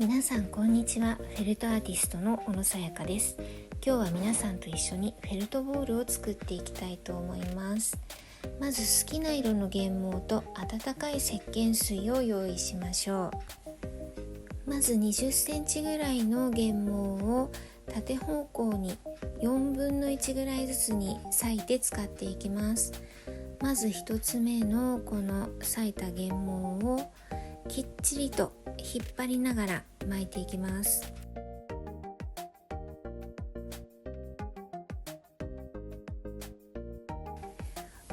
皆さんこんにちは。フェルトアーティストの小野さやかです。今日は皆さんと一緒にフェルトボールを作っていきたいと思います。まず好きな色の原毛と温かい石鹸水を用意しましょう。まず20センチぐらいの原毛を縦方向に4分の1ぐらいずつに裂いて使っていきます。まず1つ目のこの裂いた原毛をきっちりと引っ張りながら巻いていきます。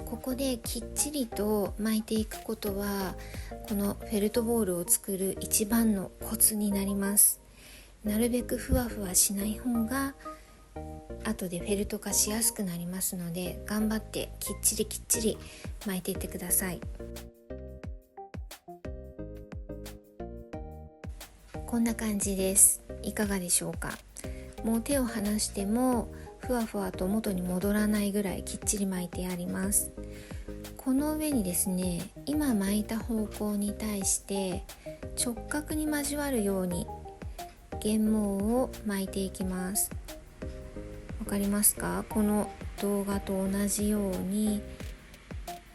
ここできっちりと巻いていくことはこのフェルトボールを作る一番のコツになります。なるべくふわふわしない方が後でフェルト化しやすくなりますので、頑張ってきっちり巻いていってください。こんな感じです。いかがでしょうか。もう手を離してもふわふわと元に戻らないぐらいきっちり巻いてあります。この上にですね、今巻いた方向に対して直角に交わるように原毛を巻いていきます。わかりますか？この動画と同じように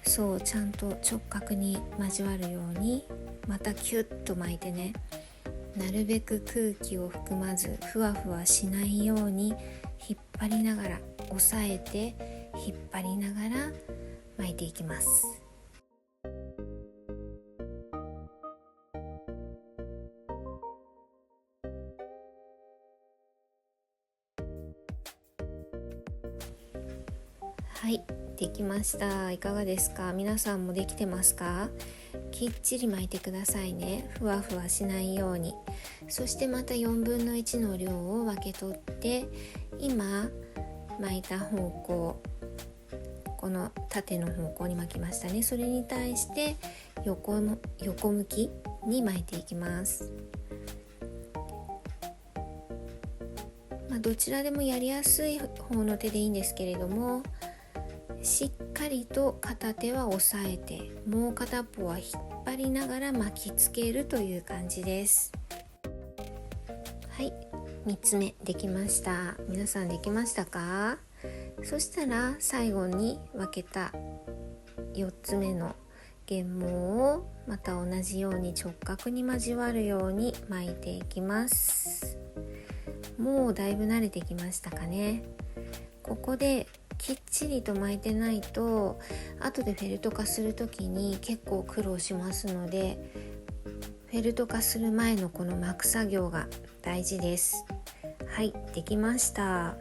ちゃんと直角に交わるようにまたキュッと巻いてね、なるべく空気を含まずふわふわしないように引っ張りながら押さえて引っ張りながら巻いていきます。はい、できました。いかがですか？皆さんもできてますか？きっちり巻いてくださいね。ふわふわしないように。そしてまた4分の1の量を分け取って、今巻いた方向、この縦の方向に巻きましたね。それに対して横向きに巻いていきます。どちらでもやりやすい方の手でいいんですけれども、しっかりと片手は押さえて、もう片方は引っ張りながら巻きつけるという感じです。はい、3つ目できました。皆さんできましたか？そしたら最後に分けた4つ目の原毛をまた同じように直角に交わるように巻いていきます。もうだいぶ慣れてきましたかね。ここできっちりと巻いてないと後でフェルト化するときに結構苦労しますので、フェルト化する前のこの巻く作業が大事です。はい、できました。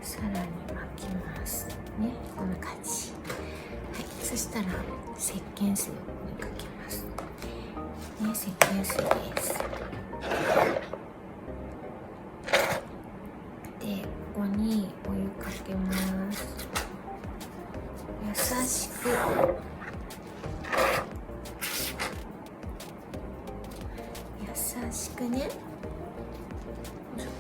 さらに巻きますね。こんな感じ。はい、そしたら石鹸水をかけますね。石鹸水です。で、ここにお湯かけます。優しくね。優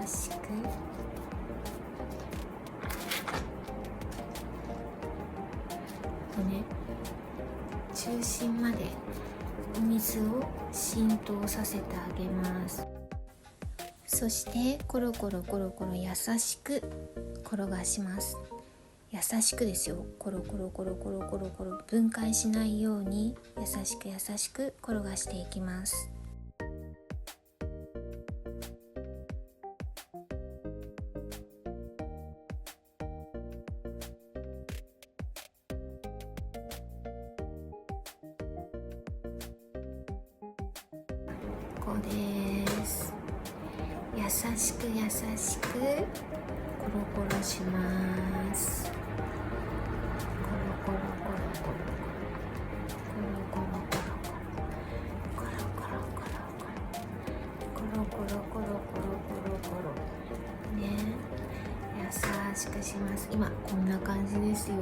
しくね、中心までお水を浸透させてあげます。そしてコロコロ優しく転がします。優しくですよ。コロコロ分解しないように優しく転がしていきます。ここです。優しくコロコロします。コロコロコロコロコロコロコロね、優しくします。今こんな感じですよ。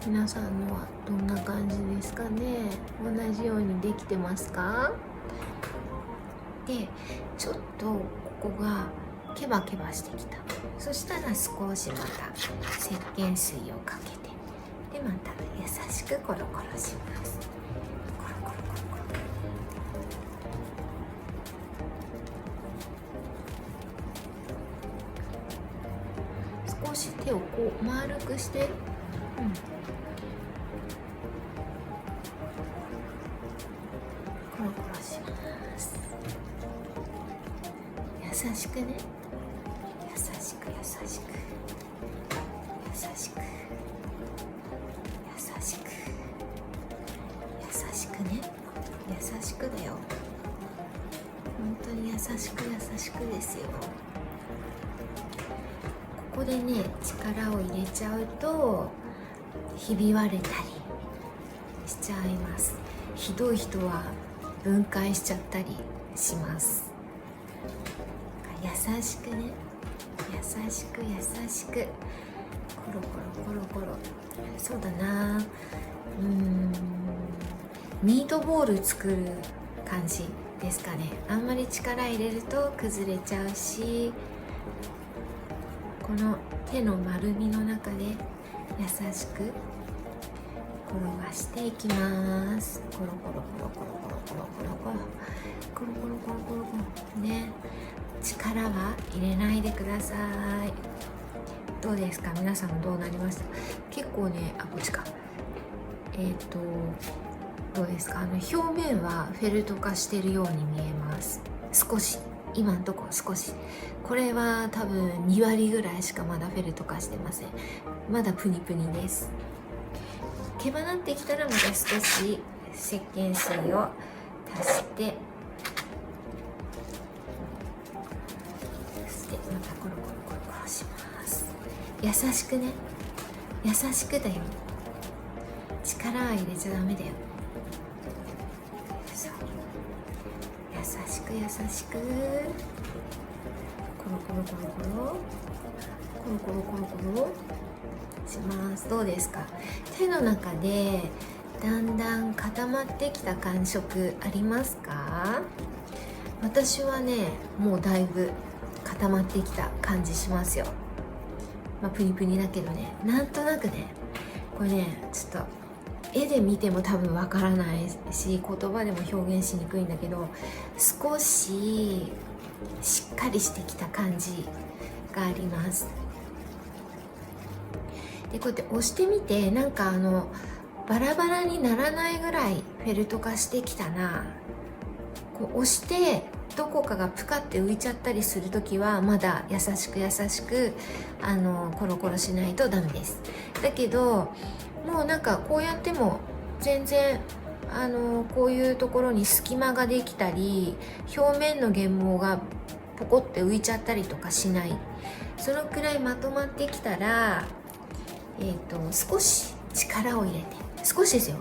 皆さんのはどんな感じですかね。同じようにできてますか？で、ちょっとここがケバケバしてきた。そしたら少しまた石鹸水をかけて、でまた優しくコロコロします。コロコロコロコロ。少し手をこう丸くして、コロコロします。優しくね、優しく優しく優しく優しく優しくね、優しくだよ。本当に優しく優しくですよ。ここでね、力を入れちゃうとひび割れたりしちゃいます。ひどい人は分解しちゃったりします。優しくね、優しく優しくコロコロコロコロ。そうだな、ミートボール作る感じですかね。あんまり力入れると崩れちゃうし、この手の丸みの中で優しく転がしていきます。コロコロコロコロコロコロコロコロコロコロコロコロコロね。力は入れないでください。どうですか、皆さんどうなりました？結構ね、こっちか。どうですか？表面はフェルト化してるように見えます。少し、今のところ少し。これは多分2割ぐらいしかまだフェルト化してません。まだプニプニです。毛羽立ってきたらまた少し石鹸水を足して、そしてまたコロコロコロコロします。優しくね、優しくだよ。力は入れちゃダメだよ。そう、優しく優しくコロコロコロコロコロコロコロコロします。どうですか？手の中でだんだん固まってきた感触ありますか？私はね、もうだいぶ固まってきた感じしますよ。プニプニだけどね、なんとなくね、これね、ちょっと絵で見ても多分わからないし、言葉でも表現しにくいんだけど、少ししっかりしてきた感じがあります。で、こうやって押してみて、なんかバラバラにならないぐらいフェルト化してきたな。こう押してどこかがプカって浮いちゃったりするときはまだ優しく優しくコロコロしないとダメです。だけどもうなんかこうやっても全然こういうところに隙間ができたり、表面の原毛がポコって浮いちゃったりとかしない。そのくらいまとまってきたら、少し力を入れて、少しですよ。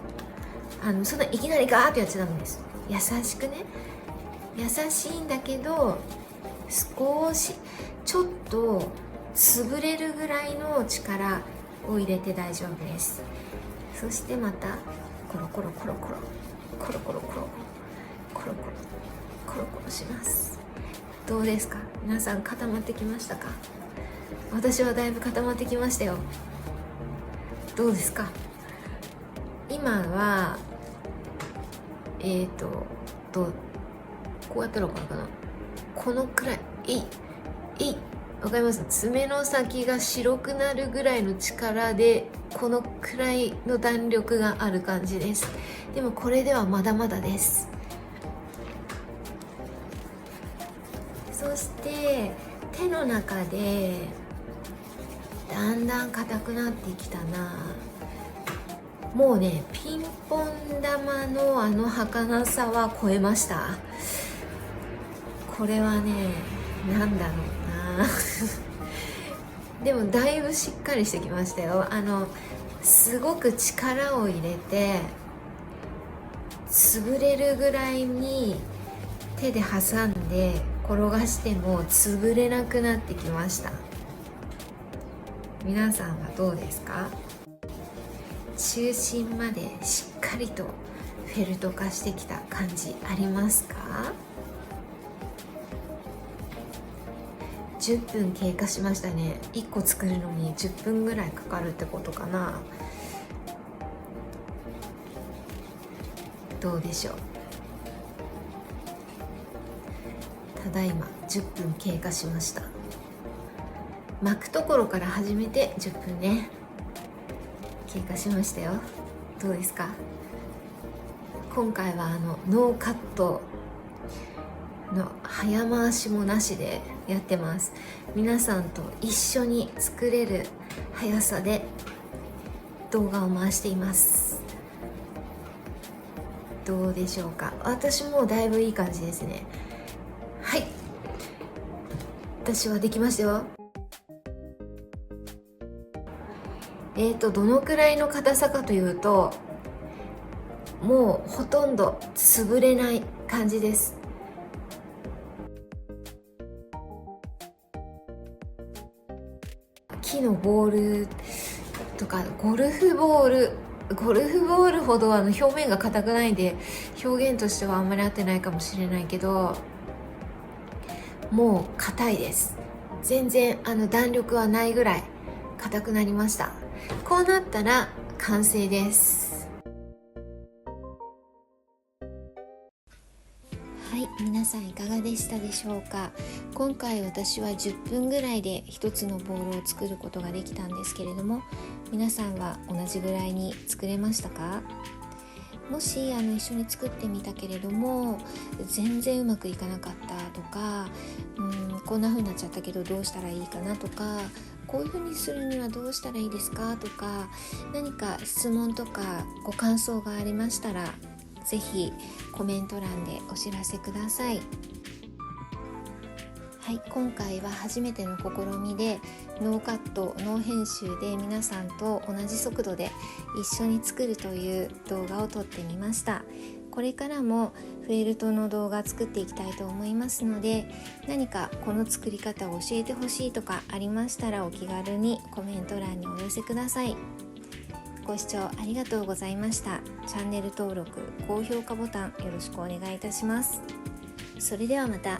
そんないきなりガーッとやっちゃダメです。優しくね、優しいんだけど少しちょっと潰れるぐらいの力を入れて大丈夫です。そしてまたコロコロコロコロコロコロコロコロコロコロコロします。どうですか？皆さん固まってきましたか？私はだいぶ固まってきましたよ。どうですか？今はこうやったら分かるかな。このくらい、わかります？爪の先が白くなるぐらいの力でこのくらいの弾力がある感じです。でもこれではまだまだです。そして手の中でだんだん硬くなってきたな。もうね、ピンポン玉の儚さは超えました。これはね、なんだろうなでもだいぶしっかりしてきましたよ。すごく力を入れて潰れるぐらいに手で挟んで転がしても潰れなくなってきました。皆さんはどうですか？中心までしっかりとフェルト化してきた感じありますか？10分経過しましたね。1個作るのに10分ぐらいかかるってことかな。どうでしょう。ただいま10分経過しました。巻くところから始めて10分ね、経過しましたよ。どうですか？今回はノーカットの早回しもなしでやってます。皆さんと一緒に作れる速さで動画を回しています。どうでしょうか？私もだいぶいい感じですね。はい、私はできましたよ。どのくらいの硬さかというと、もうほとんど潰れない感じです。木のボールとかゴルフボールほど表面が硬くないんで、表現としてはあんまり合ってないかもしれないけど、もう硬いです。全然弾力はないぐらい硬くなりました。こうなったら完成です。はい、皆さんいかがでしたでしょうか？今回私は10分ぐらいで一つのボールを作ることができたんですけれども、皆さんは同じぐらいに作れましたか？もし一緒に作ってみたけれども全然うまくいかなかったとか、こんな風になっちゃったけどどうしたらいいかなとか、こういう風にするにはどうしたらいいですかとか、何か質問とかご感想がありましたらぜひコメント欄でお知らせください。はい、今回は初めての試みでノーカットノー編集で皆さんと同じ速度で一緒に作るという動画を撮ってみました。これからもフェルトの動画作っていきたいと思いますので、何かこの作り方を教えてほしいとかありましたらお気軽にコメント欄にお寄せください。ご視聴ありがとうございました。チャンネル登録、高評価ボタンよろしくお願いいたします。それではまた。